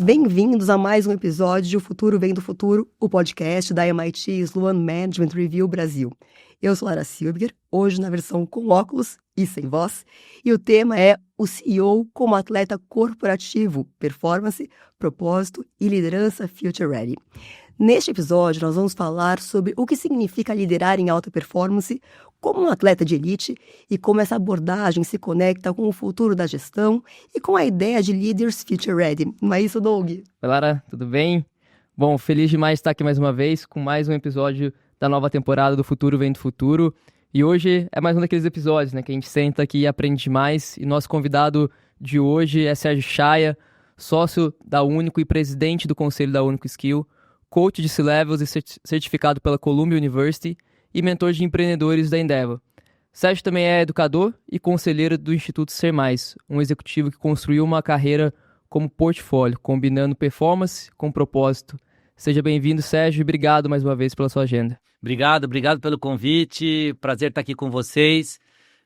Bem-vindos a mais um episódio de O Futuro Vem do Futuro, o podcast da MIT Sloan Management Review Brasil. Eu sou Lara Silber, hoje na versão com óculos e sem voz, e o tema é o CEO como atleta corporativo, performance, propósito e liderança future ready. Neste episódio, nós vamos falar sobre o que significa liderar em alta performance como um atleta de elite e como essa abordagem se conecta com o futuro da gestão e com a ideia de Leaders Future Ready. Não é isso, Doug? Oi, Lara, tudo bem? Bom, feliz demais de estar aqui mais uma vez com mais um episódio da nova temporada do Futuro Vem do Futuro. E hoje é mais um daqueles episódios, né, que a gente senta aqui e aprende demais. E nosso convidado de hoje é Sérgio Chaya, sócio da Único e presidente do conselho da Único Skill, coach de C-Levels e certificado pela Columbia University e mentor de empreendedores da Endeavor. Sérgio também é educador e conselheiro do Instituto Ser Mais, um executivo que construiu uma carreira como portfólio, combinando performance com propósito. Seja bem-vindo, Sérgio, e obrigado mais uma vez pela sua agenda. Obrigado pelo convite, prazer estar aqui com vocês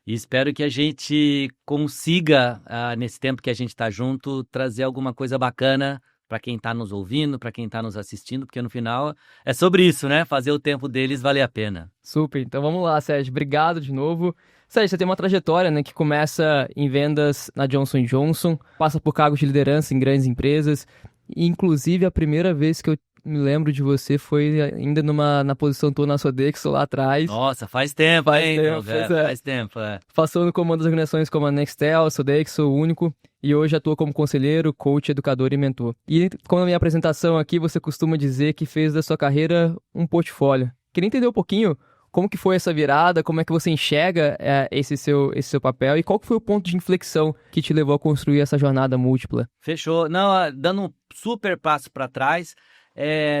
e espero que a gente consiga, nesse tempo que a gente está junto, trazer alguma coisa bacana para quem está nos ouvindo, para quem está nos assistindo, porque no final é sobre isso, né? Fazer o tempo deles valer a pena. Super, então vamos lá, Sérgio. Obrigado de novo. Sérgio, você tem uma trajetória, né, que começa em vendas na Johnson & Johnson, passa por cargos de liderança em grandes empresas, e, inclusive a primeira vez que eu me lembro de você foi ainda na posição tua na Sodexo lá atrás. Nossa, faz tempo, hein? Faz tempo. Passou no comando das organizações como a Nextel, Sodexo, Único, e hoje atua como conselheiro, coach, educador e mentor. E como na minha apresentação aqui, você costuma dizer que fez da sua carreira um portfólio. Queria entender um pouquinho como que foi essa virada, como é que você enxerga esse seu papel e qual que foi o ponto de inflexão que te levou a construir essa jornada múltipla? Fechou. Não, dando um super passo para trás,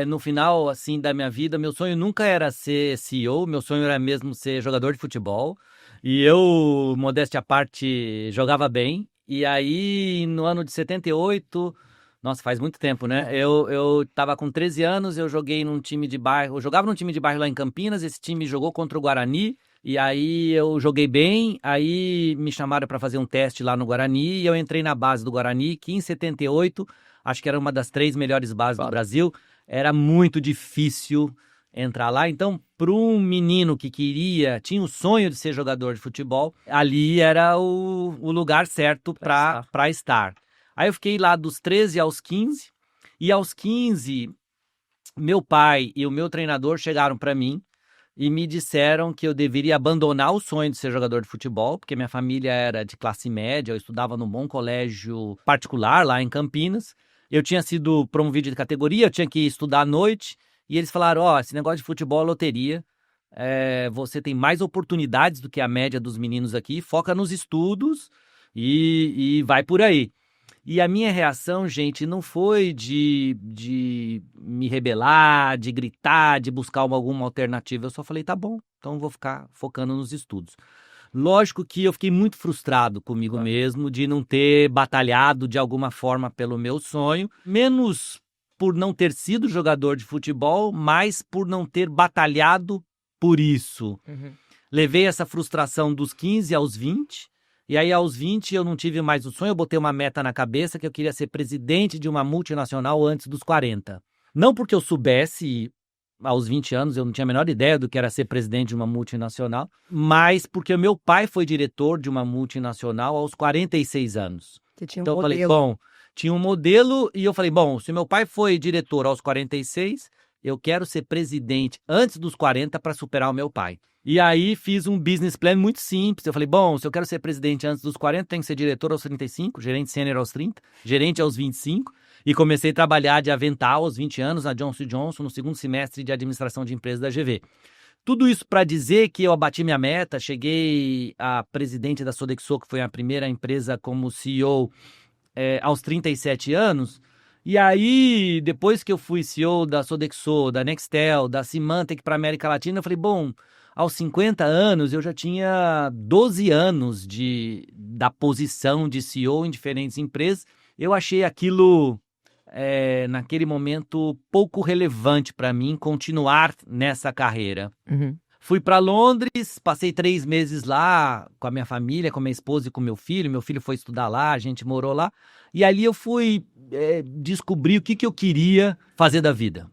no final assim da minha vida, meu sonho nunca era ser CEO, meu sonho era mesmo ser jogador de futebol. E eu, modéstia à parte, jogava bem. E aí, no ano de 78, nossa, faz muito tempo, né? Eu tava com 13 anos, eu joguei num time de bairro, eu jogava num time de bairro lá em Campinas, esse time jogou contra o Guarani, e aí eu joguei bem, aí me chamaram para fazer um teste lá no Guarani, e eu entrei na base do Guarani, que em 78, acho que era uma das 3 melhores bases do Brasil, era muito difícil entrar lá, então para um menino que tinha o sonho de ser jogador de futebol, ali era o lugar certo para estar. Aí eu fiquei lá dos 13 aos 15, e aos 15, meu pai e o meu treinador chegaram para mim e me disseram que eu deveria abandonar o sonho de ser jogador de futebol, porque minha família era de classe média, eu estudava num bom colégio particular lá em Campinas, eu tinha sido promovido de categoria, eu tinha que estudar à noite, e eles falaram, esse negócio de futebol é loteria, você tem mais oportunidades do que a média dos meninos aqui, foca nos estudos e vai por aí. E a minha reação, gente, não foi de me rebelar, de gritar, de buscar alguma alternativa. Eu só falei, tá bom, então vou ficar focando nos estudos. Lógico que eu fiquei muito frustrado comigo mesmo de não ter batalhado de alguma forma pelo meu sonho, menos por não ter sido jogador de futebol, mas por não ter batalhado por isso. Uhum. Levei essa frustração dos 15 aos 20, e aí aos 20 eu não tive mais o sonho, eu botei uma meta na cabeça que eu queria ser presidente de uma multinacional antes dos 40. Não porque eu soubesse, aos 20 anos eu não tinha a menor ideia do que era ser presidente de uma multinacional, mas porque o meu pai foi diretor de uma multinacional aos 46 anos. Então eu falei, tinha um modelo e eu falei, se meu pai foi diretor aos 46, eu quero ser presidente antes dos 40 para superar o meu pai. E aí fiz um business plan muito simples. Eu falei, se eu quero ser presidente antes dos 40, tenho que ser diretor aos 35, gerente sênior aos 30, gerente aos 25. E comecei a trabalhar de avental aos 20 anos na Johnson & Johnson, no segundo semestre de administração de empresas da GV. Tudo isso para dizer que eu abati minha meta, cheguei a presidente da Sodexo, que foi a primeira empresa como CEO, aos 37 anos. E aí, depois que eu fui CEO da Sodexo, da Nextel, da Symantec para a América Latina, eu falei, aos 50 anos eu já tinha 12 anos da posição de CEO em diferentes empresas. Eu achei aquilo, naquele momento, pouco relevante para mim continuar nessa carreira. Uhum. Fui para Londres, passei 3 meses lá com a minha família, com a minha esposa e com o meu filho. Meu filho foi estudar lá, a gente morou lá. E ali eu fui descobrir o que eu queria fazer da vida.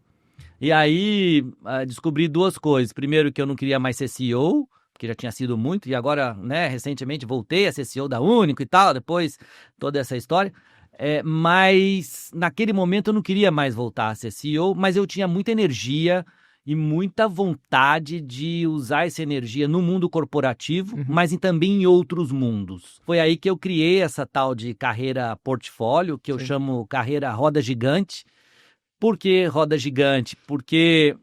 E aí descobri duas coisas. Primeiro, que eu não queria mais ser CEO, porque já tinha sido muito, e agora, né, recentemente voltei a ser CEO da Único e tal, depois toda essa história. Mas naquele momento eu não queria mais voltar a ser CEO, mas eu tinha muita energia e muita vontade de usar essa energia no mundo corporativo, mas também em outros mundos. Foi aí que eu criei essa tal de carreira portfólio, que eu chamo carreira roda gigante. Por que roda gigante? Porque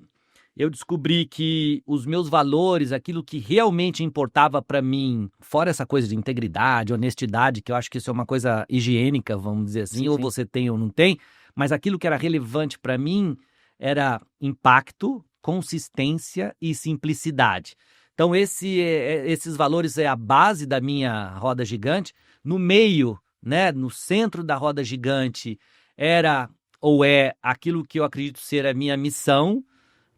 eu descobri que os meus valores, aquilo que realmente importava para mim, fora essa coisa de integridade, honestidade, que eu acho que isso é uma coisa higiênica, vamos dizer assim, ou você tem ou não tem, mas aquilo que era relevante para mim era impacto, consistência e simplicidade. Então esses valores é a base da minha roda gigante. No meio, né, no centro da roda gigante era ou é aquilo que eu acredito ser a minha missão,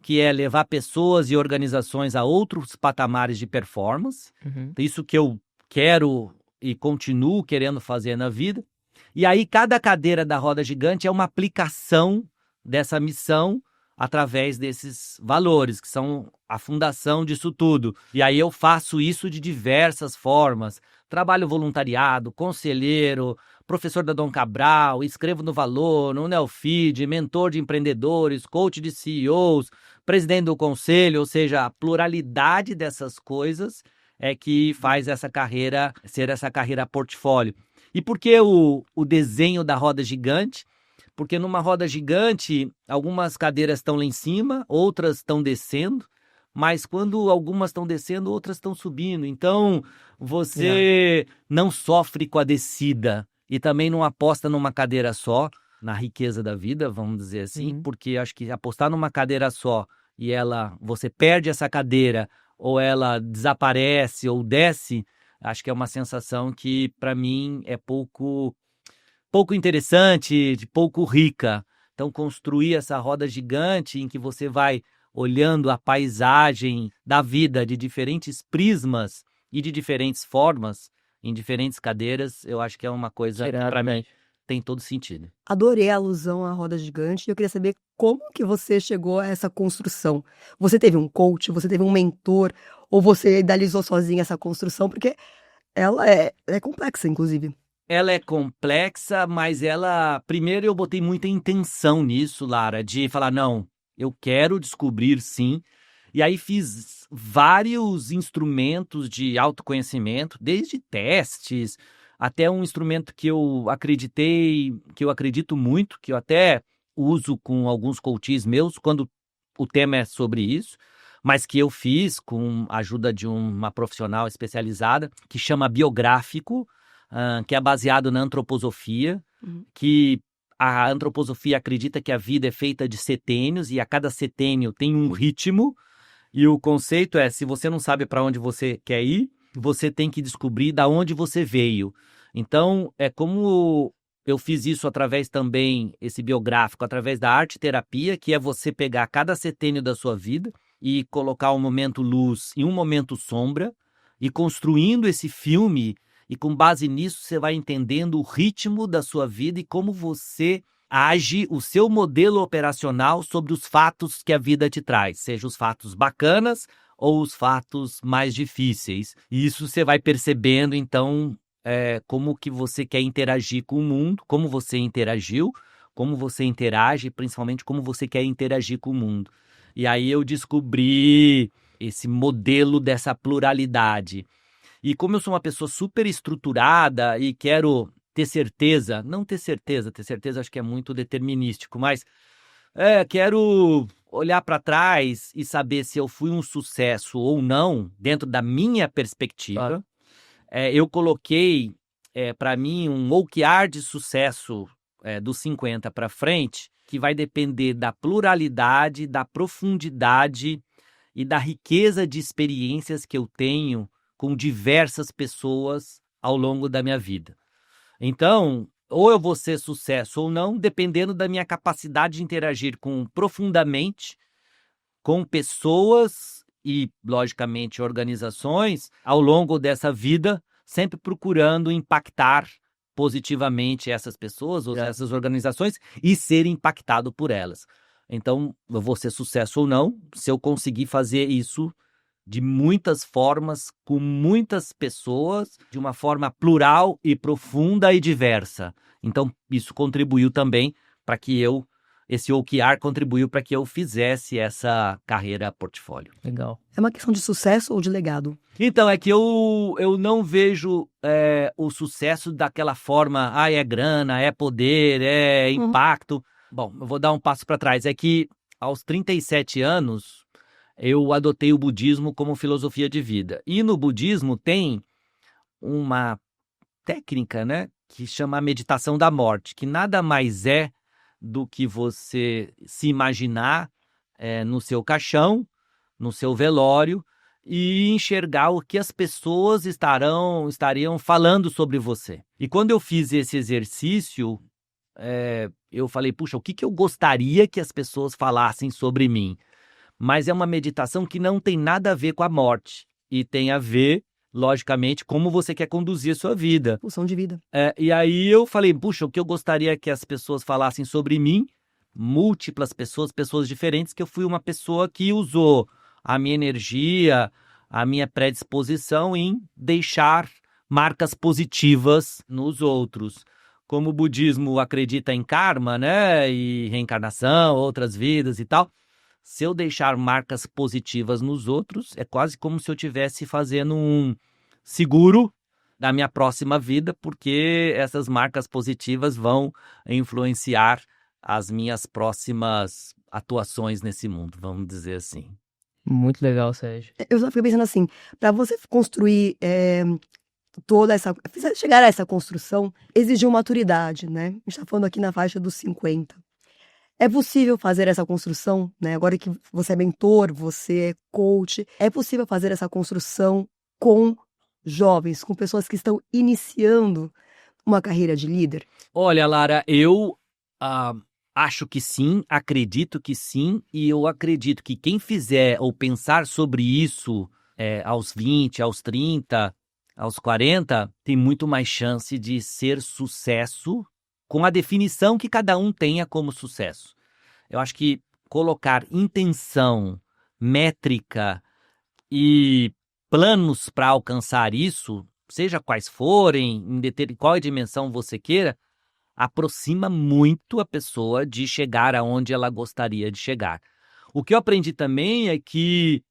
que é levar pessoas e organizações a outros patamares de performance. Isso que eu quero e continuo querendo fazer na vida. E aí cada cadeira da roda gigante é uma aplicação dessa missão através desses valores, que são a fundação disso tudo. E aí eu faço isso de diversas formas. Trabalho voluntariado, conselheiro, professor da Dom Cabral, escrevo no Valor, no Neofeed, mentor de empreendedores, coach de CEOs, presidente do conselho, ou seja, a pluralidade dessas coisas é que faz essa carreira ser essa carreira portfólio. E por que o desenho da roda gigante? Porque numa roda gigante, algumas cadeiras estão lá em cima, outras estão descendo, mas quando algumas estão descendo, outras estão subindo. Então, você não sofre com a descida e também não aposta numa cadeira só, na riqueza da vida, vamos dizer assim, porque acho que apostar numa cadeira só e você perde essa cadeira ou ela desaparece ou desce, acho que é uma sensação que, para mim, é pouco interessante, pouco rica. Então, construir essa roda gigante em que você vai olhando a paisagem da vida de diferentes prismas e de diferentes formas, em diferentes cadeiras, eu acho que é uma coisa que, para mim, tem todo sentido. Adorei a alusão à roda gigante e eu queria saber como que você chegou a essa construção. Você teve um coach, você teve um mentor, ou você idealizou sozinha essa construção? Porque ela é complexa, inclusive. Ela é complexa, mas primeiro eu botei muita intenção nisso, Lara, de falar, não, eu quero descobrir sim. E aí fiz vários instrumentos de autoconhecimento, desde testes, até um instrumento que eu acredito muito, que eu até uso com alguns coaches meus, quando o tema é sobre isso, mas que eu fiz com a ajuda de uma profissional especializada, que chama Biográfico, que é baseado na antroposofia, que a antroposofia acredita que a vida é feita de setênios e a cada setênio tem um ritmo, e o conceito é, se você não sabe para onde você quer ir, você tem que descobrir da onde você veio. Então, é como eu fiz isso através também, esse biográfico, através da arte-terapia, que é você pegar cada setênio da sua vida e colocar um momento luz e um momento sombra, e construindo esse filme. E com base nisso, você vai entendendo o ritmo da sua vida e como você age, o seu modelo operacional sobre os fatos que a vida te traz, seja os fatos bacanas ou os fatos mais difíceis. E isso você vai percebendo, então, como que você quer interagir com o mundo, como você interagiu, como você interage, principalmente como você quer interagir com o mundo. E aí eu descobri esse modelo dessa pluralidade. E como eu sou uma pessoa super estruturada e quero ter certeza acho que é muito determinístico, mas quero olhar para trás e saber se eu fui um sucesso ou não, dentro da minha perspectiva. Eu coloquei para mim um OKR de sucesso dos 50 para frente, que vai depender da pluralidade, da profundidade e da riqueza de experiências que eu tenho com diversas pessoas ao longo da minha vida. Então, ou eu vou ser sucesso ou não, dependendo da minha capacidade de interagir profundamente com pessoas e, logicamente, organizações ao longo dessa vida, sempre procurando impactar positivamente essas pessoas ou essas organizações e ser impactado por elas. Então, eu vou ser sucesso ou não, se eu conseguir fazer isso de muitas formas, com muitas pessoas, de uma forma plural e profunda e diversa. Então, isso contribuiu também para que esse OKR contribuiu para que eu fizesse essa carreira portfólio. Legal. É uma questão de sucesso ou de legado? Então, é que eu não vejo o sucesso daquela forma, é grana, é poder, é impacto. Bom, eu vou dar um passo para trás. É que aos 37 anos, eu adotei o budismo como filosofia de vida. E no budismo tem uma técnica, né, que chama a meditação da morte, que nada mais é do que você se imaginar no seu caixão, no seu velório, e enxergar o que as pessoas estariam falando sobre você. E quando eu fiz esse exercício, eu falei, puxa, o que eu gostaria que as pessoas falassem sobre mim? Mas é uma meditação que não tem nada a ver com a morte. E tem a ver, logicamente, como você quer conduzir a sua vida. Função de vida. E aí eu falei, puxa, o que eu gostaria que as pessoas falassem sobre mim? Múltiplas pessoas diferentes, que eu fui uma pessoa que usou a minha energia, a minha predisposição em deixar marcas positivas nos outros. Como o budismo acredita em karma, né, e reencarnação, outras vidas e tal, se eu deixar marcas positivas nos outros, é quase como se eu estivesse fazendo um seguro da minha próxima vida, porque essas marcas positivas vão influenciar as minhas próximas atuações nesse mundo, vamos dizer assim. Muito legal, Sérgio. Eu só fiquei pensando assim, para você construir chegar a essa construção, exigiu maturidade, né? A gente está falando aqui na faixa dos 50. É possível fazer essa construção, né? Agora que você é mentor, você é coach, é possível fazer essa construção com jovens, com pessoas que estão iniciando uma carreira de líder? Olha, Lara, eu acho que sim, acredito que sim, e eu acredito que quem fizer ou pensar sobre isso aos 20, aos 30, aos 40, tem muito mais chance de ser sucesso com a definição que cada um tenha como sucesso. Eu acho que colocar intenção, métrica e planos para alcançar isso, seja quais forem, em qual dimensão você queira, aproxima muito a pessoa de chegar aonde ela gostaria de chegar. O que eu aprendi também é que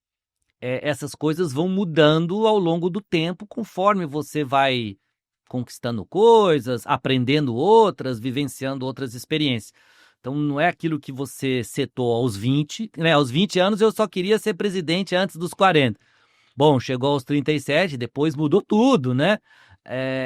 essas coisas vão mudando ao longo do tempo, conforme você vai conquistando coisas, aprendendo outras, vivenciando outras experiências. Então, não é aquilo que você setou aos 20, né? Aos 20 anos eu só queria ser presidente antes dos 40. Bom, chegou aos 37, depois mudou tudo, né?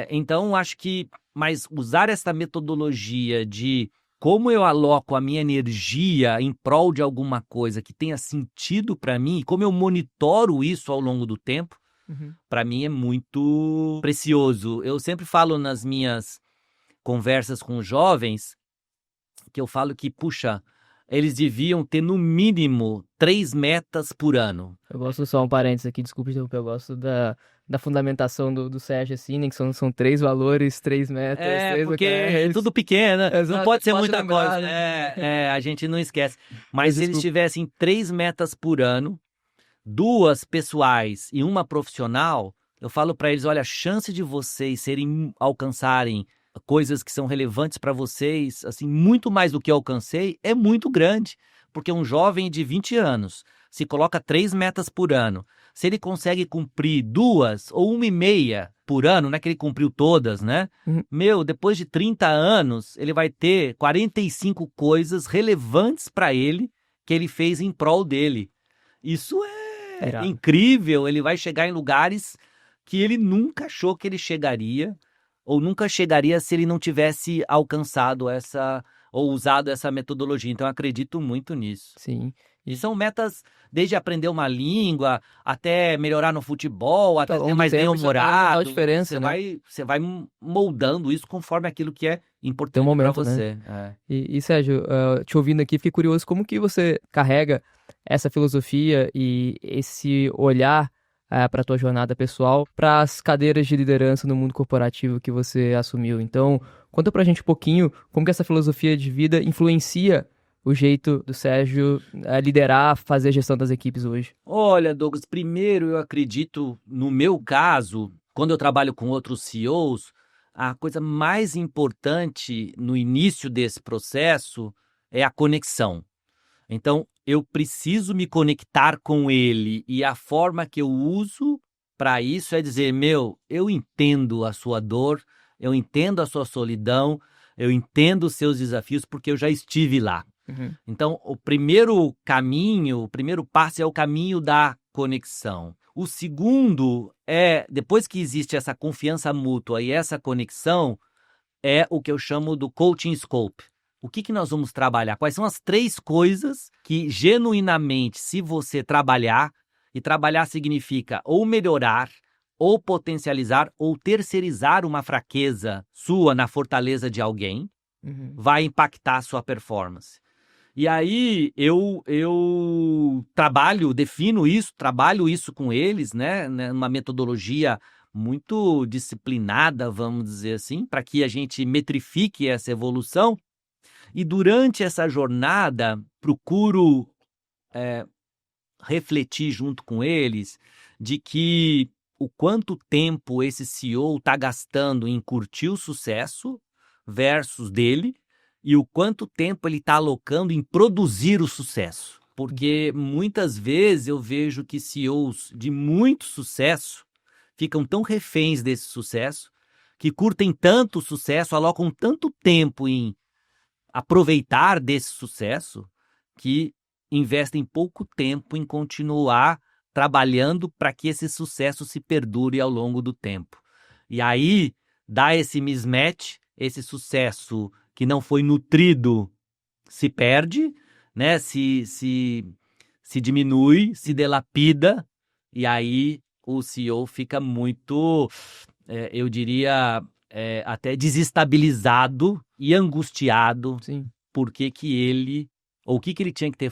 Então, acho que mas usar essa metodologia de como eu aloco a minha energia em prol de alguma coisa que tenha sentido para mim, e como eu monitoro isso ao longo do tempo, para mim é muito precioso. Eu sempre falo nas minhas conversas com jovens, que eu falo que, puxa, eles deviam ter no mínimo 3 metas por ano. Eu gosto, só um parênteses aqui, desculpa interromper, eu gosto da fundamentação do Sérgio, assim, né, que são 3 valores, 3 metas, 3 porque OKRs. é tudo pequeno, Exato, não pode ser muita lembrar, coisa. né? A gente não esquece. Mas se eles desculpa. tivessem 3 metas por ano, 2 pessoais e 1 profissional, eu falo para eles, olha, a chance de vocês alcançarem coisas que são relevantes para vocês, assim, muito mais do que eu alcancei, é muito grande. Porque um jovem de 20 anos, se coloca 3 metas por ano, se ele consegue cumprir 2 ou 1,5 por ano, não é que ele cumpriu todas, né? Depois de 30 anos, ele vai ter 45 coisas relevantes para ele que ele fez em prol dele. Isso é incrível, ele vai chegar em lugares que ele nunca achou que ele chegaria, ou nunca chegaria se ele não tivesse alcançado ou usado essa metodologia. Então, eu acredito muito nisso. Sim. E são metas desde aprender uma língua, até melhorar no futebol, até ser mais bem-humorado. Você vai moldando isso conforme aquilo que é importante para você. Né? E Sérgio, te ouvindo aqui, fiquei curioso como que você carrega essa filosofia e esse olhar para a tua jornada pessoal, para as cadeiras de liderança no mundo corporativo que você assumiu. Então, conta pra gente um pouquinho como que essa filosofia de vida influencia o jeito do Sérgio liderar, fazer a gestão das equipes hoje. Olha, Douglas, primeiro eu acredito, no meu caso, quando eu trabalho com outros CEOs, a coisa mais importante no início desse processo é a conexão. Então, eu preciso me conectar com ele e a forma que eu uso para isso é dizer, eu entendo a sua dor, eu entendo a sua solidão, eu entendo os seus desafios porque eu já estive lá. Uhum. Então, o primeiro caminho, o primeiro passo é o caminho da conexão. O segundo é, depois que existe essa confiança mútua e essa conexão, é o que eu chamo do coaching scope. O que nós vamos trabalhar? Quais são as 3 coisas que, genuinamente, se você trabalhar, e trabalhar significa ou melhorar, ou potencializar, ou terceirizar uma fraqueza sua na fortaleza de alguém, vai impactar a sua performance. E aí eu defino isso, trabalho isso com eles, né, numa metodologia muito disciplinada, vamos dizer assim, para que a gente metrifique essa evolução. E durante essa jornada, procuro refletir junto com eles de que o quanto tempo esse CEO está gastando em curtir o sucesso versus dele e o quanto tempo ele está alocando em produzir o sucesso. Porque muitas vezes eu vejo que CEOs de muito sucesso ficam tão reféns desse sucesso, que curtem tanto o sucesso, alocam tanto tempo em aproveitar desse sucesso, que investem pouco tempo em continuar trabalhando para que esse sucesso se perdure ao longo do tempo. E aí dá esse mismatch, esse sucesso que não foi nutrido se perde, né? Se diminui, se delapida, e aí o CEO fica muito, eu diria, até desestabilizado e angustiado. Sim. Por que ele, ou o que ele tinha que ter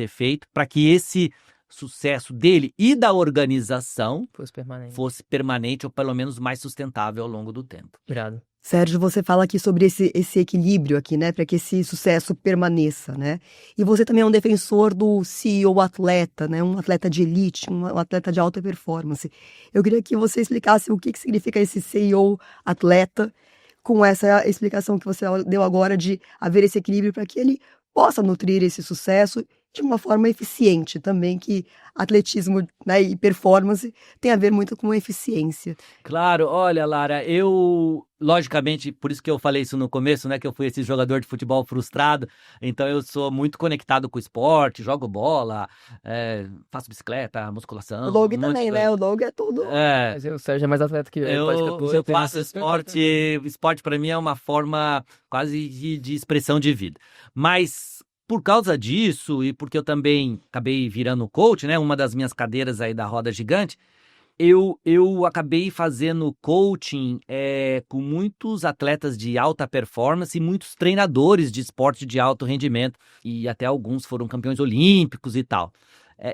feito para que esse sucesso dele e da organização fosse permanente ou pelo menos mais sustentável ao longo do tempo. Obrigado. Sérgio, você fala aqui sobre esse equilíbrio aqui, né, para que esse sucesso permaneça, né? E você também é um defensor do CEO atleta, né, um atleta de elite, um atleta de alta performance. Eu queria que você explicasse o que significa esse CEO atleta, com essa explicação que você deu agora de haver esse equilíbrio para que ele possa nutrir esse sucesso de uma forma eficiente também, que atletismo, né, e performance tem a ver muito com eficiência. Claro, olha, Lara, logicamente, por isso que eu falei isso no começo, né, que eu fui esse jogador de futebol frustrado, então eu sou muito conectado com o esporte, jogo bola, faço bicicleta, musculação. O Doug também, né? O Doug é tudo. Mas o Sérgio é mais atleta que eu faço esporte para mim é uma forma quase de expressão de vida. Mas por causa disso, e porque eu também acabei virando coach, né? Uma das minhas cadeiras aí da roda gigante, eu acabei fazendo coaching com muitos atletas de alta performance e muitos treinadores de esporte de alto rendimento. E até alguns foram campeões olímpicos e tal.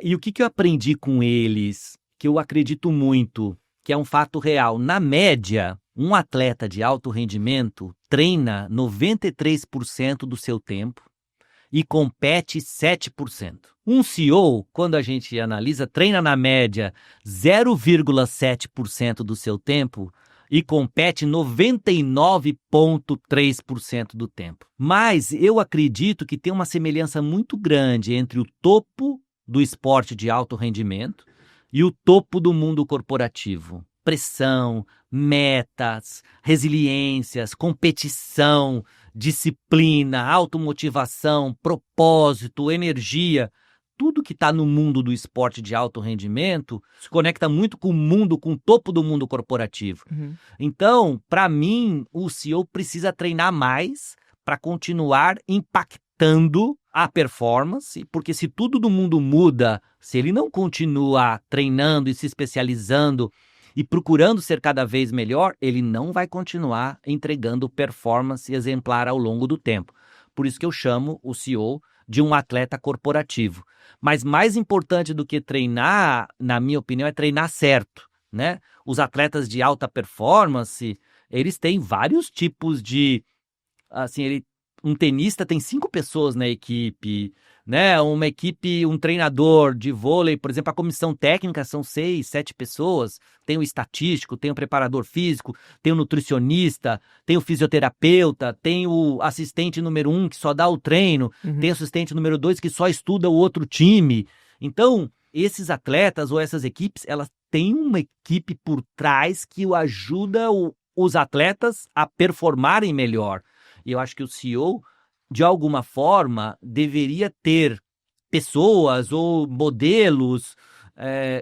E o que eu aprendi com eles, que eu acredito muito, que é um fato real. Na média, um atleta de alto rendimento treina 93% do seu tempo e compete 7%. Um CEO, quando a gente analisa, treina na média 0,7% do seu tempo e compete 99,3% do tempo. Mas eu acredito que tem uma semelhança muito grande entre o topo do esporte de alto rendimento e o topo do mundo corporativo. Pressão, metas, resiliências, competição, disciplina, automotivação, propósito, energia, tudo que está no mundo do esporte de alto rendimento se conecta muito com o mundo, com o topo do mundo corporativo. Uhum. Então, para mim, o CEO precisa treinar mais para continuar impactando a performance, porque se tudo do mundo muda, se ele não continua treinando e se especializando e procurando ser cada vez melhor, ele não vai continuar entregando performance exemplar ao longo do tempo. Por isso que eu chamo o CEO de um atleta corporativo. Mas mais importante do que treinar, na minha opinião, é treinar certo, né? Os atletas de alta performance, eles têm vários tipos de... Assim, um tenista tem 5 pessoas na equipe, né? Uma equipe, um treinador de vôlei, por exemplo, a comissão técnica são 6, 7 pessoas. Tem o estatístico, tem o preparador físico, tem o nutricionista, tem o fisioterapeuta, tem o assistente número 1 que só dá o treino, tem o assistente número 2 que só estuda o outro time. Então, esses atletas ou essas equipes, elas têm uma equipe por trás que ajuda os atletas a performarem melhor. E eu acho que o CEO, de alguma forma, deveria ter pessoas ou modelos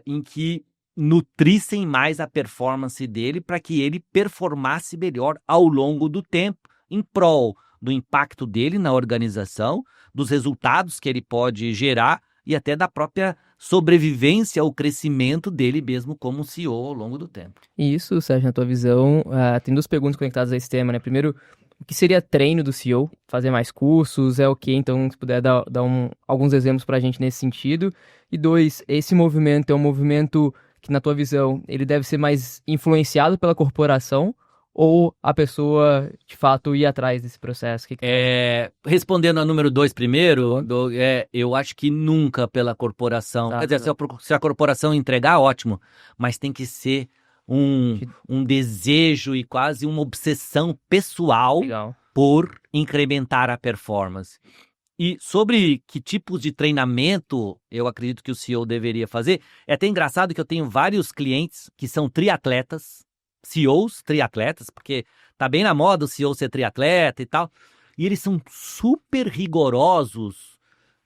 em que nutrissem mais a performance dele para que ele performasse melhor ao longo do tempo, em prol do impacto dele na organização, dos resultados que ele pode gerar e até da própria sobrevivência ou crescimento dele mesmo como CEO ao longo do tempo. E isso, Sérgio, na tua visão, tem 2 perguntas conectadas a esse tema, né? Primeiro, o que seria treino do CEO? Fazer mais cursos? É o quê? Então, se puder dar alguns exemplos para a gente nesse sentido. E 2, esse movimento é um movimento que, na tua visão, ele deve ser mais influenciado pela corporação ou a pessoa, de fato, ir atrás desse processo? Respondendo a número 2 primeiro, eu acho que nunca pela corporação. Tá, Quer dizer, se a corporação entregar, ótimo, mas tem que ser um desejo e quase uma obsessão pessoal Legal. por incrementar a performance. E sobre que tipos de treinamento eu acredito que o CEO deveria fazer, é até engraçado que eu tenho vários clientes que são triatletas, CEOs triatletas, porque tá bem na moda o CEO ser triatleta e tal, e eles são super rigorosos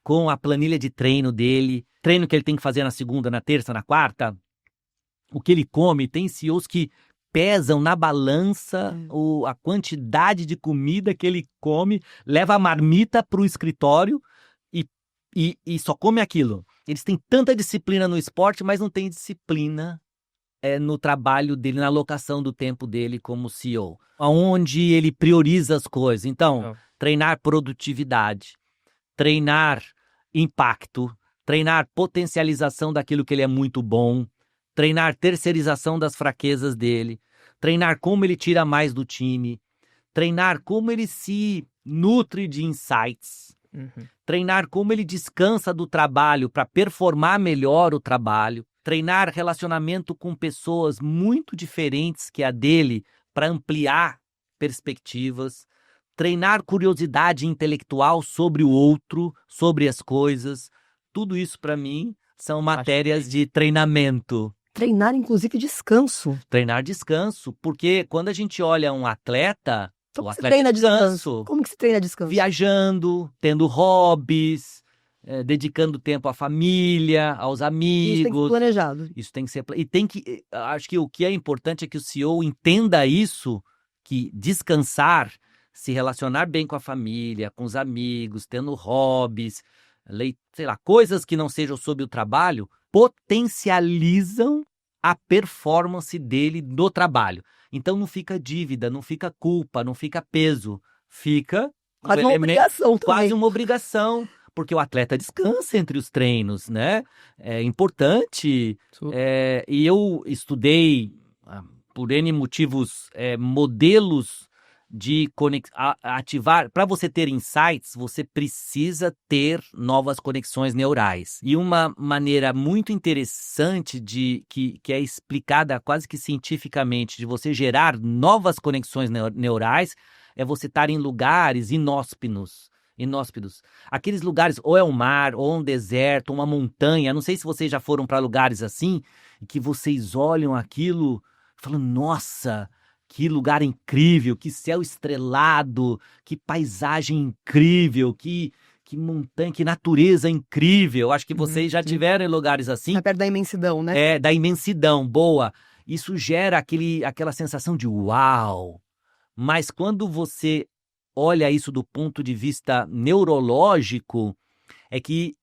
com a planilha de treino dele, treino que ele tem que fazer na segunda, na terça, na quarta, o que ele come. Tem CEOs que pesam na balança a quantidade de comida que ele come, leva a marmita para o escritório e só come aquilo. Eles têm tanta disciplina no esporte, mas não têm disciplina no trabalho dele, na alocação do tempo dele como CEO. Onde ele prioriza as coisas. Então, treinar produtividade, treinar impacto, treinar potencialização daquilo que ele é muito bom, treinar terceirização das fraquezas dele, treinar como ele tira mais do time, treinar como ele se nutre de insights, treinar como ele descansa do trabalho para performar melhor o trabalho, treinar relacionamento com pessoas muito diferentes que a dele para ampliar perspectivas, treinar curiosidade intelectual sobre o outro, sobre as coisas. Tudo isso, para mim, são matérias de treinamento. Treinar, inclusive, descanso. Treinar descanso, porque quando a gente olha um atleta, Então, o como se atleta treina descanso, Como que se treina descanso? viajando, tendo hobbies, dedicando tempo à família, aos amigos. Isso tem que ser planejado. Isso tem que ser... E tem que... Acho que o que é importante é que o CEO entenda isso, que descansar, se relacionar bem com a família, com os amigos, tendo hobbies, sei lá, coisas que não sejam sobre o trabalho, potencializam a performance dele no trabalho. Então não fica dívida, não fica culpa, não fica peso, fica Quase uma obrigação também. quase uma obrigação, porque o atleta descansa entre os treinos, né? É importante. E eu estudei, por N motivos, modelos de ativar. Para você ter insights, você precisa ter novas conexões neurais. E uma maneira muito interessante que é explicada quase que cientificamente de você gerar novas conexões neurais é você estar em lugares inóspitos. Aqueles lugares, ou é um mar, ou um deserto, ou uma montanha. Não sei se vocês já foram para lugares assim, que vocês olham aquilo e falam, nossa, que lugar incrível, que céu estrelado, que paisagem incrível, que montanha, que natureza incrível. Acho que vocês já tiveram em lugares assim. Tá perto da imensidão, né? Da imensidão, boa. Isso gera aquela sensação de uau. Mas quando você olha isso do ponto de vista neurológico, é que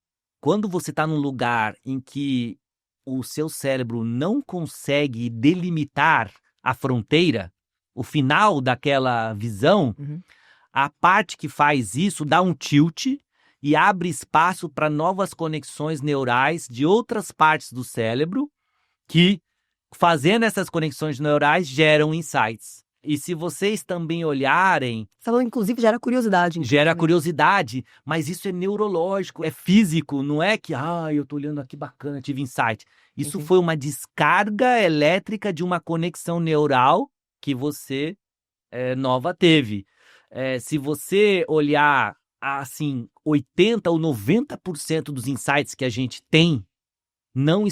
quando você está num lugar em que o seu cérebro não consegue delimitar a fronteira, o final daquela visão, a parte que faz isso dá um tilt e abre espaço para novas conexões neurais de outras partes do cérebro que, fazendo essas conexões neurais, geram insights. E se vocês também olharem... Você falou, inclusive, gera curiosidade. Gera curiosidade, mas isso é neurológico, é físico, não é que, eu tô olhando aqui bacana, tive insight. Isso foi uma descarga elétrica de uma conexão neural que você, nova, teve. Se você olhar, assim, 80% ou 90% dos insights que a gente tem não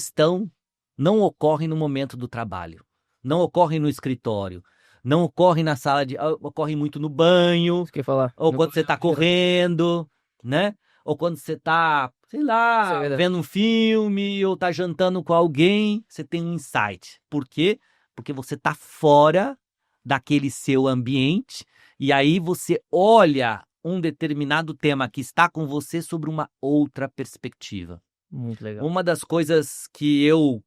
ocorrem no momento do trabalho, não ocorrem no escritório, não ocorre na sala ocorre muito no banho, Isso que eu ia falar. ou quando você está correndo, né? Ou quando você está, sei lá, vendo um filme, ou está jantando com alguém, você tem um insight. Por quê? Porque você está fora daquele seu ambiente, e aí você olha um determinado tema que está com você sobre uma outra perspectiva. Muito legal. Uma das coisas que eu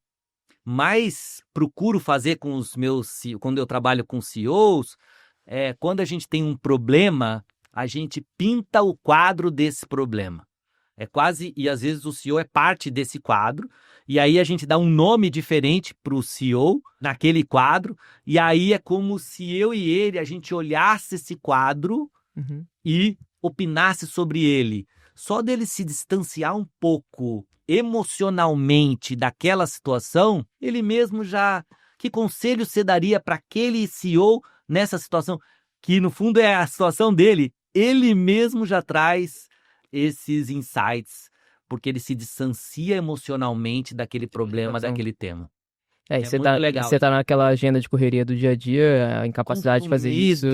mais procuro fazer com os meus, quando eu trabalho com CEOs, quando a gente tem um problema, a gente pinta o quadro desse problema. E às vezes o CEO é parte desse quadro, e aí a gente dá um nome diferente para o CEO naquele quadro, e aí é como se eu e ele, a gente olhasse esse quadro e opinasse sobre ele. Só dele se distanciar um pouco emocionalmente daquela situação, ele mesmo já... Que conselho você daria para aquele CEO nessa situação? Que no fundo é a situação dele. Ele mesmo já traz esses insights, porque ele se distancia emocionalmente daquele problema, daquele tema. Muito legal. Você tá naquela agenda de correria do dia a dia, a incapacidade de fazer isso.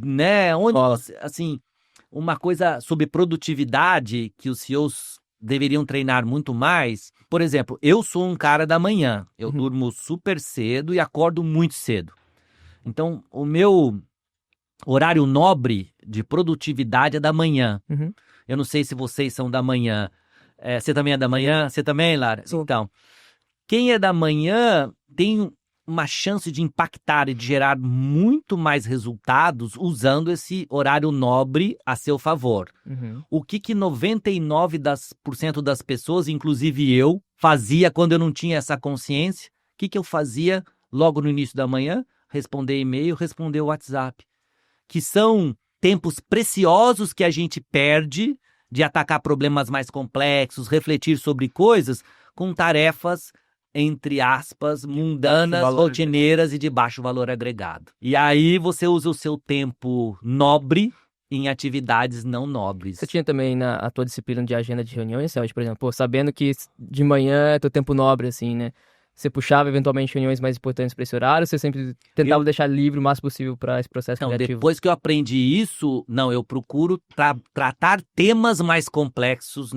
Né? Onde você, assim, uma coisa sobre produtividade que os CEOs deveriam treinar muito mais. Por exemplo, eu sou um cara da manhã. Eu durmo super cedo e acordo muito cedo. Então, o meu horário nobre de produtividade é da manhã. Eu não sei se vocês são da manhã. Você também é da manhã? Você também, Lara? Sou. Então, quem é da manhã tem uma chance de impactar e de gerar muito mais resultados usando esse horário nobre a seu favor. O que 99% das pessoas, inclusive eu, fazia quando eu não tinha essa consciência? O que eu fazia logo no início da manhã? Responder e-mail, responder WhatsApp. Que são tempos preciosos que a gente perde de atacar problemas mais complexos, refletir sobre coisas com tarefas, entre aspas, mundanas, rotineiras e de baixo valor agregado. E aí você usa o seu tempo nobre em atividades não nobres. Você tinha também a tua disciplina de agenda de reuniões, Celso, por exemplo, sabendo que de manhã é teu tempo nobre, assim, né? Você puxava eventualmente reuniões mais importantes para esse horário, você sempre tentava deixar livre o máximo possível para esse processo criativo? Depois que eu aprendi isso, eu procuro tratar temas mais complexos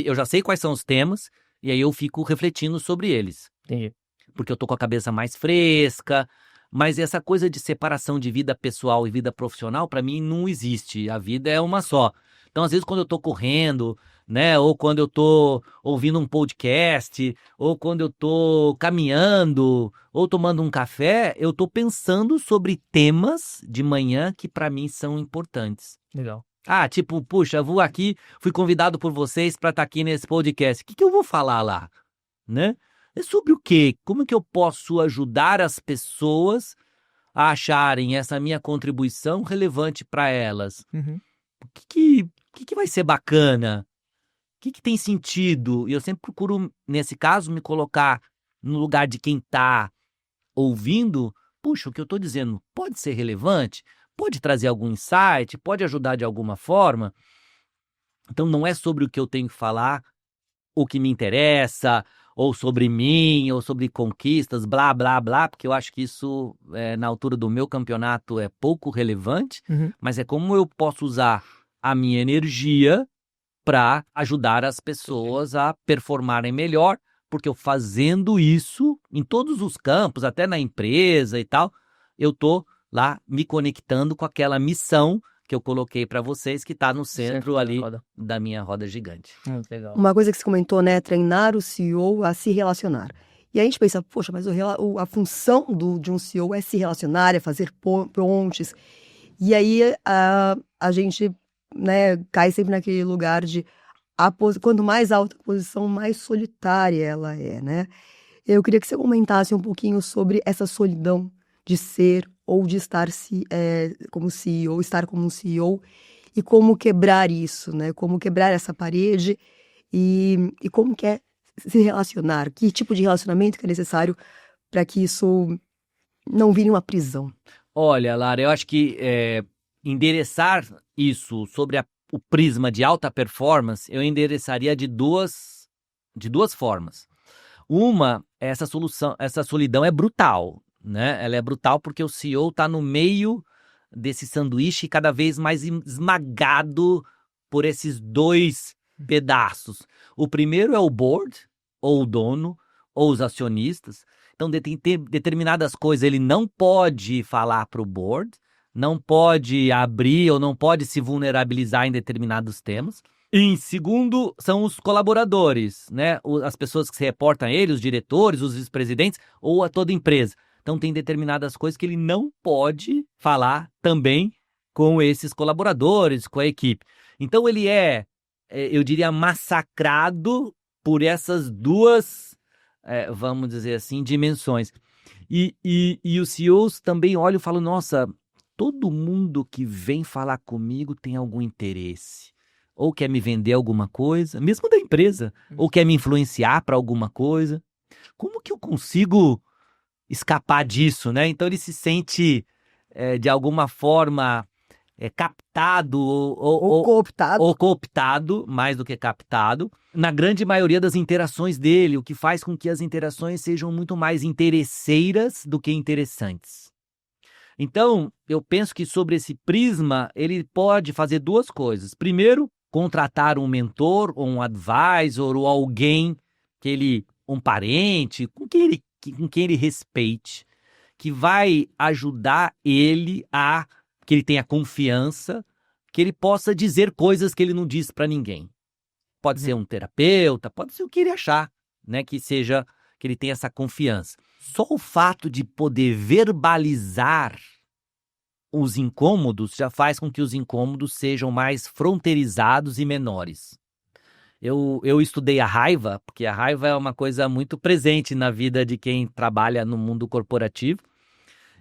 eu já sei quais são os temas, e aí eu fico refletindo sobre eles. Entendi. Porque eu tô com a cabeça mais fresca, mas essa coisa de separação de vida pessoal e vida profissional, para mim, não existe. A vida é uma só. Então, às vezes, quando eu tô correndo, né, ou quando eu tô ouvindo um podcast, ou quando eu tô caminhando, ou tomando um café, eu tô pensando sobre temas de manhã que para mim são importantes. Legal. Tipo, puxa, fui convidado por vocês para estar aqui nesse podcast. O que eu vou falar lá, né? É sobre o quê? Como que eu posso ajudar as pessoas a acharem essa minha contribuição relevante para elas? O que vai ser bacana? O que tem sentido? E eu sempre procuro, nesse caso, me colocar no lugar de quem está ouvindo. Puxa, o que eu estou dizendo pode ser relevante? Pode trazer algum insight? Pode ajudar de alguma forma? Então, não é sobre o que eu tenho que falar, o que me interessa, ou sobre mim, ou sobre conquistas, blá, blá, blá, porque eu acho que isso, na altura do meu campeonato, é pouco relevante, mas é como eu posso usar a minha energia para ajudar as pessoas a performarem melhor, porque eu fazendo isso em todos os campos, até na empresa e tal, eu tô lá me conectando com aquela missão que eu coloquei para vocês, que está no centro ali da minha roda gigante. Legal. Uma coisa que você comentou, né, treinar o CEO a se relacionar. E a gente pensa, poxa, mas a função de um CEO é se relacionar, é fazer pontes. E aí a gente né, cai sempre naquele lugar de quanto mais alta a posição, mais solitária ela é, né? Eu queria que você comentasse um pouquinho sobre essa solidão de ser ou de estar como CEO, estar como um CEO, e como quebrar isso, né? Como quebrar essa parede e como que é se relacionar, que tipo de relacionamento que é necessário para que isso não vire uma prisão. Olha, Lara, eu acho que endereçar isso sobre o prisma de alta performance, eu endereçaria de duas formas. Uma, essa solidão é brutal, né? Ela é brutal porque o CEO está no meio desse sanduíche cada vez mais esmagado por esses dois pedaços. O primeiro é o board, ou o dono, ou os acionistas. Então, tem determinadas coisas ele não pode falar para o board, não pode abrir ou não pode se vulnerabilizar em determinados temas. E em segundo, são os colaboradores, né? As pessoas que se reportam a ele, os diretores, os vice-presidentes ou a toda empresa. Então, tem determinadas coisas que ele não pode falar também com esses colaboradores, com a equipe. Então, ele eu diria, massacrado por essas duas, vamos dizer assim, dimensões. E os CEOs também olham e falam, nossa, todo mundo que vem falar comigo tem algum interesse. Ou quer me vender alguma coisa, mesmo da empresa, ou quer me influenciar para alguma coisa. Como que eu consigo escapar disso, né? Então ele se sente, de alguma forma, captado Ou cooptado. ou cooptado, mais do que captado, na grande maioria das interações dele, o que faz com que as interações sejam muito mais interesseiras do que interessantes. Então, eu penso que sobre esse prisma, ele pode fazer duas coisas. Primeiro, contratar um mentor, ou um advisor, ou alguém um parente, com quem ele respeite, que vai ajudar ele que ele tenha confiança, que ele possa dizer coisas que ele não diz para ninguém. Pode ser um terapeuta, pode ser o que ele achar, né, que ele tenha essa confiança. Só o fato de poder verbalizar os incômodos já faz com que os incômodos sejam mais fronteirizados e menores. Eu estudei a raiva, porque a raiva é uma coisa muito presente na vida de quem trabalha no mundo corporativo.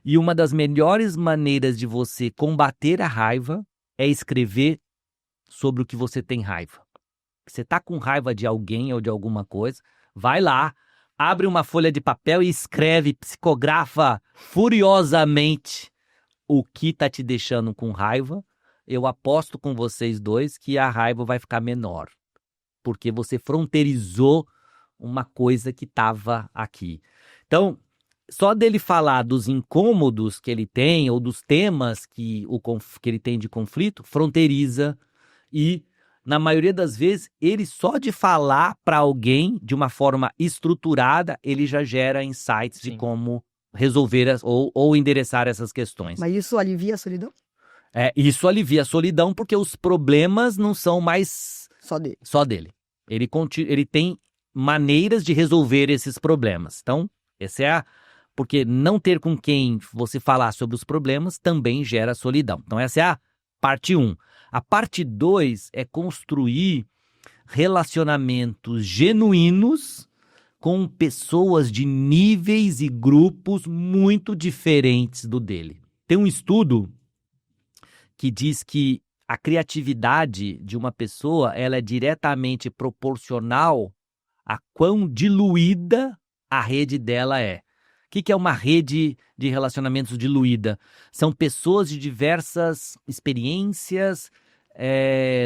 E uma das melhores maneiras de você combater a raiva é escrever sobre o que você tem raiva. Você está com raiva de alguém ou de alguma coisa, vai lá, abre uma folha de papel e escreve, psicografa furiosamente o que está te deixando com raiva. Eu aposto com vocês dois que a raiva vai ficar menor, porque você fronteirizou uma coisa que estava aqui. Então, só dele falar dos incômodos que ele tem ou dos temas que ele tem de conflito, fronteiriza e, na maioria das vezes, ele só de falar para alguém de uma forma estruturada, ele já gera insights de como resolver ou endereçar essas questões. Mas isso alivia a solidão? Isso alivia a solidão porque os problemas não são mais só dele. Ele tem maneiras de resolver esses problemas. Então, porque não ter com quem você falar sobre os problemas também gera solidão. Então, essa é a parte 1. A parte 2 é construir relacionamentos genuínos com pessoas de níveis e grupos muito diferentes do dele. Tem um estudo que diz que a criatividade de uma pessoa ela é diretamente proporcional a quão diluída a rede dela é. O que é uma rede de relacionamentos diluída? São pessoas de diversas experiências,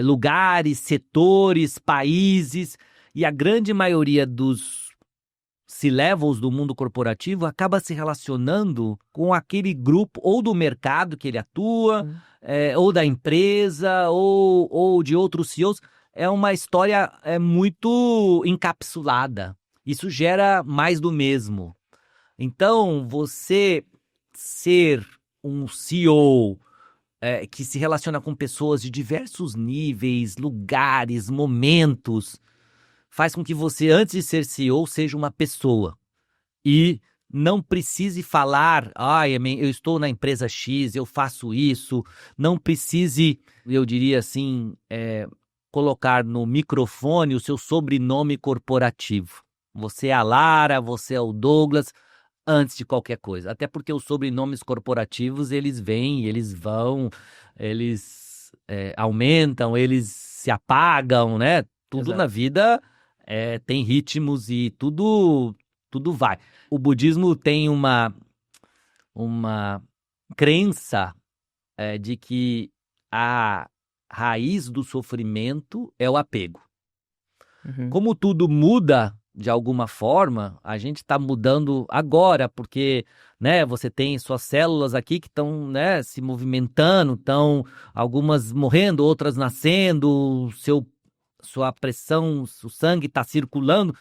lugares, setores, países, e a grande maioria dos C-levels do mundo corporativo acaba se relacionando com aquele grupo ou do mercado que ele atua, ou da empresa, ou de outros CEOs. É uma história muito encapsulada. Isso gera mais do mesmo. Então, você ser um CEO que se relaciona com pessoas de diversos níveis, lugares, momentos, faz com que você, antes de ser CEO, seja uma pessoa. E não precise falar, eu estou na empresa X, eu faço isso. Não precise, eu diria assim, colocar no microfone o seu sobrenome corporativo. Você é a Lara, você é o Douglas, antes de qualquer coisa. Até porque os sobrenomes corporativos, eles vêm, eles vão, eles aumentam, eles se apagam, né? Tudo Exato. na vida tem ritmos e tudo vai. O budismo tem uma crença de que a raiz do sofrimento é o apego. Uhum. Como tudo muda de alguma forma, a gente está mudando agora, porque, né, você tem suas células aqui que estão, né, se movimentando, estão algumas morrendo, outras nascendo, sua pressão, o sangue está circulando,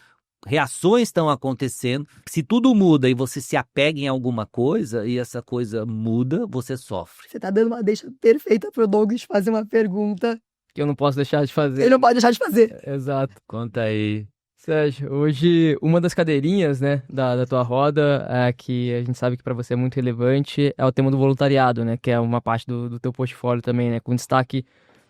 reações estão acontecendo. Se tudo muda e você se apega em alguma coisa e essa coisa muda, você sofre. Você tá dando uma deixa perfeita pro Douglas fazer uma pergunta Que eu não posso deixar de fazer. ele não pode deixar de fazer. Exato. Conta aí. Sérgio, hoje uma das cadeirinhas, né, da tua roda, que a gente sabe que para você é muito relevante, é o tema do voluntariado, né, que é uma parte do teu portfólio também, né, com destaque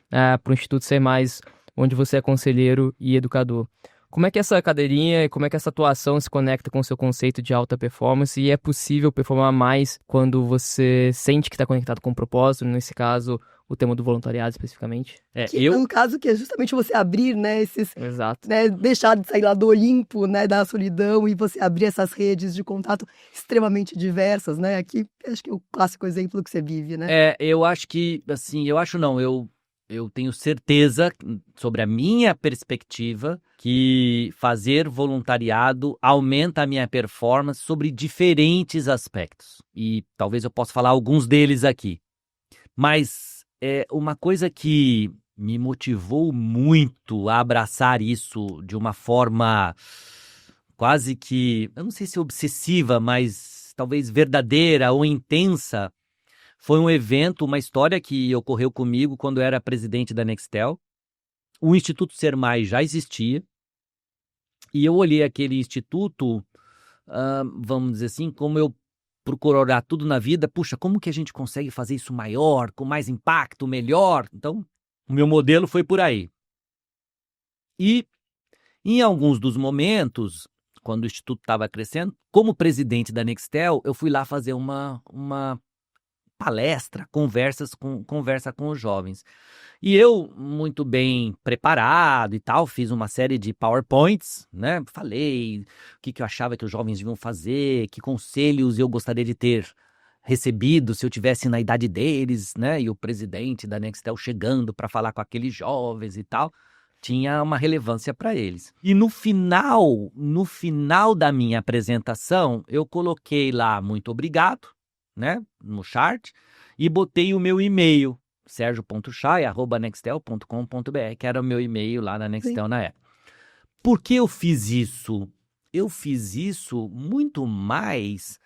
para o Instituto Ser Mais, onde você é conselheiro e educador. Como é que essa cadeirinha e como é que essa atuação se conecta com o seu conceito de alta performance e é possível performar mais quando você sente que está conectado com o propósito, nesse caso, o tema do voluntariado especificamente? No caso, que é justamente você abrir, né, Exato. né, deixar de sair lá do Olimpo, né, da solidão e você abrir essas redes de contato extremamente diversas, né? Aqui, acho que é o clássico exemplo que você vive, né? Eu acho que, assim, eu tenho certeza, sobre a minha perspectiva, que fazer voluntariado aumenta a minha performance sobre diferentes aspectos. E talvez eu possa falar alguns deles aqui. Mas uma coisa que me motivou muito a abraçar isso de uma forma quase que, eu não sei se obsessiva, mas talvez verdadeira ou intensa, foi um evento, uma história que ocorreu comigo quando eu era presidente da Nextel. O Instituto Ser Mais já existia. E eu olhei aquele instituto, vamos dizer assim, como eu procuro olhar tudo na vida. Puxa, como que a gente consegue fazer isso maior, com mais impacto, melhor? Então, o meu modelo foi por aí. E em alguns dos momentos, quando o Instituto estava crescendo, como presidente da Nextel, eu fui lá fazer uma palestra, conversa com os jovens. E eu, muito bem preparado e tal, fiz uma série de PowerPoints, né? Falei o que eu achava que os jovens deviam fazer, que conselhos eu gostaria de ter recebido se eu tivesse na idade deles, né? E o presidente da Nextel chegando para falar com aqueles jovens e tal, tinha uma relevância para eles. E no final da minha apresentação, eu coloquei lá muito obrigado, né, no chart, e botei o meu e-mail, sergio.chay@nextel.com.br, que era o meu e-mail lá na Nextel na época. Por que eu fiz isso? Eu fiz isso muito mais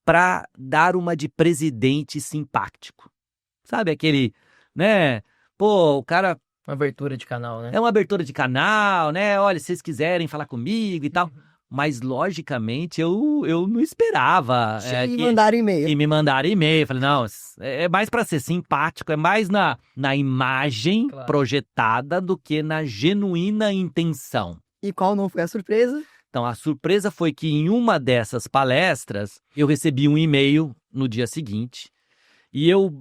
para dar uma de presidente simpático. Sabe aquele, né, o cara... Uma abertura de canal, né? É uma abertura de canal, né, olha, se vocês quiserem falar comigo e tal... Mas, logicamente, eu não esperava Me mandaram e-mail. que me mandaram e-mail. Falei, não, é mais para ser simpático, é mais na imagem projetada do que na genuína intenção. E qual não foi a surpresa? Então, a surpresa foi que em uma dessas palestras, eu recebi um e-mail no dia seguinte. E eu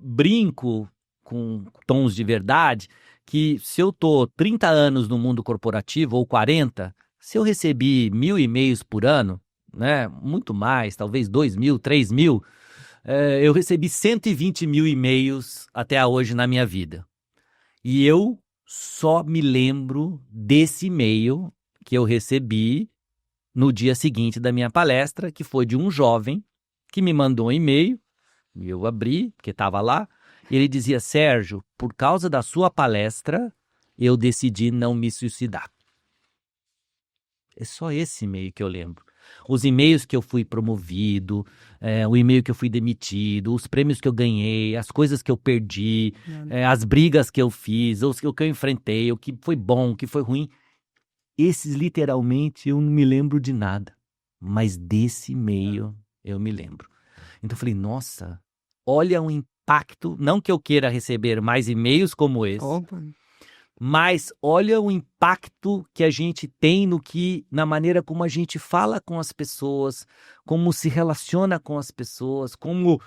brinco com tons de verdade que se eu tô 30 anos no mundo corporativo, ou 40... Se eu recebi 1.000 e-mails por ano, né, muito mais, talvez 2.000, 3.000, eu recebi 120.000 e-mails até hoje na minha vida. E eu só me lembro desse e-mail que eu recebi no dia seguinte da minha palestra, que foi de um jovem que me mandou um e-mail, e eu abri, porque estava lá, e ele dizia, Sérgio, por causa da sua palestra, eu decidi não me suicidar. É só esse e-mail que eu lembro. Os e-mails que eu fui promovido, o e-mail que eu fui demitido, os prêmios que eu ganhei, as coisas que eu perdi, as brigas que eu fiz, o que eu enfrentei, o que foi bom, o que foi ruim. Esses, literalmente, eu não me lembro de nada. mas desse e-mail eu me lembro. Então eu falei, nossa, olha o impacto, não que eu queira receber mais e-mails como esse, Opa. mas olha o impacto que a gente tem na maneira como a gente fala com as pessoas, como se relaciona com as pessoas, como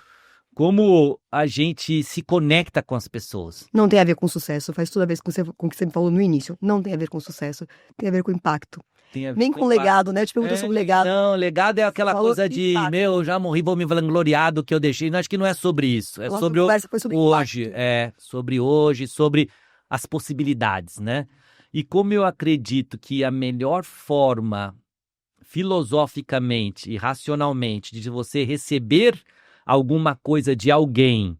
a gente se conecta com as pessoas. Não tem a ver com sucesso, faz tudo a ver com o que você me falou no início. Não tem a ver com sucesso, tem a ver com impacto. Tem a ver Nem com impacto. legado, né? Eu te perguntou sobre legado. Não, legado é aquela Falou coisa de, impacto. eu já morri, vou me vangloriar do que eu deixei. Não, acho que não é sobre isso. É Nossa sobre conversa foi sobre hoje. impacto. Sobre hoje, sobre as possibilidades, né? E como eu acredito que a melhor forma, filosoficamente e racionalmente, de você receber alguma coisa de alguém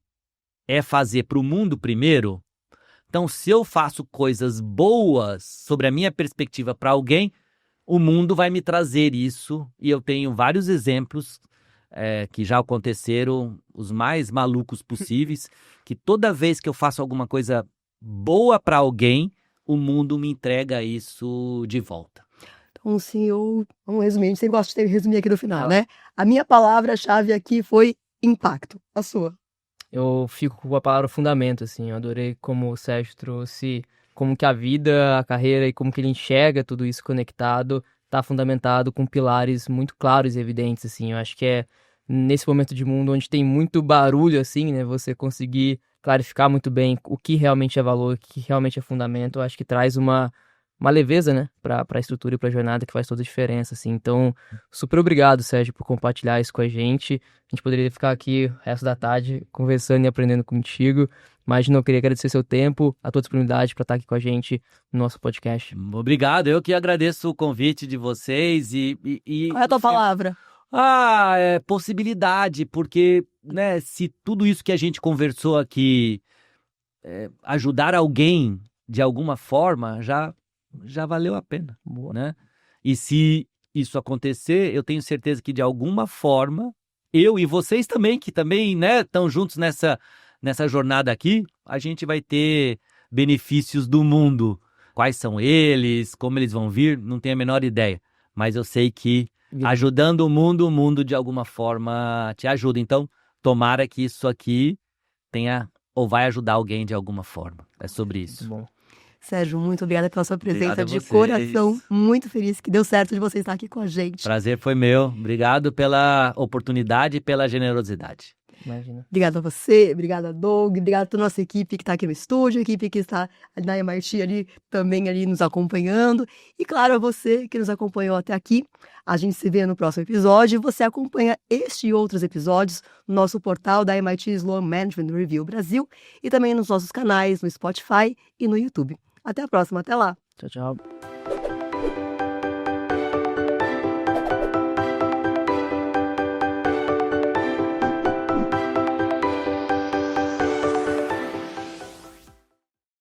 é fazer para o mundo primeiro, então se eu faço coisas boas sobre a minha perspectiva para alguém, o mundo vai me trazer isso, e eu tenho vários exemplos que já aconteceram, os mais malucos possíveis, que toda vez que eu faço alguma coisa boa para alguém, o mundo me entrega isso de volta. Então, senhor, vamos resumir, a gente sempre gosta de resumir aqui no final, né? A minha palavra-chave aqui foi impacto. A sua? Eu fico com a palavra fundamento, assim. Eu adorei como o Sérgio trouxe, como que a vida, a carreira e como que ele enxerga tudo isso conectado, tá fundamentado com pilares muito claros e evidentes, assim. Eu acho que é nesse momento de mundo onde tem muito barulho, assim, né? Você conseguir clarificar muito bem o que realmente é valor, o que realmente é fundamento, eu acho que traz uma leveza, né, pra estrutura e pra jornada que faz toda a diferença, assim. Então, super obrigado, Sérgio, por compartilhar isso com a gente. A gente poderia ficar aqui o resto da tarde conversando e aprendendo contigo, mas não, eu queria agradecer seu tempo, a tua disponibilidade para estar aqui com a gente no nosso podcast. Obrigado, eu que agradeço o convite de vocês e Qual é a tua palavra? Possibilidade, porque, né, se tudo isso que a gente conversou aqui ajudar alguém de alguma forma, já valeu a pena, né? E se isso acontecer, eu tenho certeza que de alguma forma, eu e vocês também, que também, né, estão juntos nessa jornada aqui, a gente vai ter benefícios do mundo. Quais são eles, como eles vão vir, não tenho a menor ideia. Mas eu sei que ajudando o mundo de alguma forma te ajuda. Então, tomara que isso aqui tenha ou vai ajudar alguém de alguma forma. É sobre isso. Muito bom. Sérgio, muito obrigada pela sua presença, Obrigado a de vocês. Coração. Muito feliz que deu certo de você estar aqui com a gente. Prazer foi meu. Obrigado pela oportunidade e pela generosidade. Imagina. Obrigada a você, obrigada a Doug, obrigada a toda a nossa equipe que está aqui no estúdio, a equipe que está na MIT ali, também ali nos acompanhando. E claro, a você que nos acompanhou até aqui. A gente se vê no próximo episódio. Você acompanha este e outros episódios no nosso portal da MIT Sloan Management Review Brasil e também nos nossos canais no Spotify e no YouTube. Até a próxima, até lá! Tchau, tchau.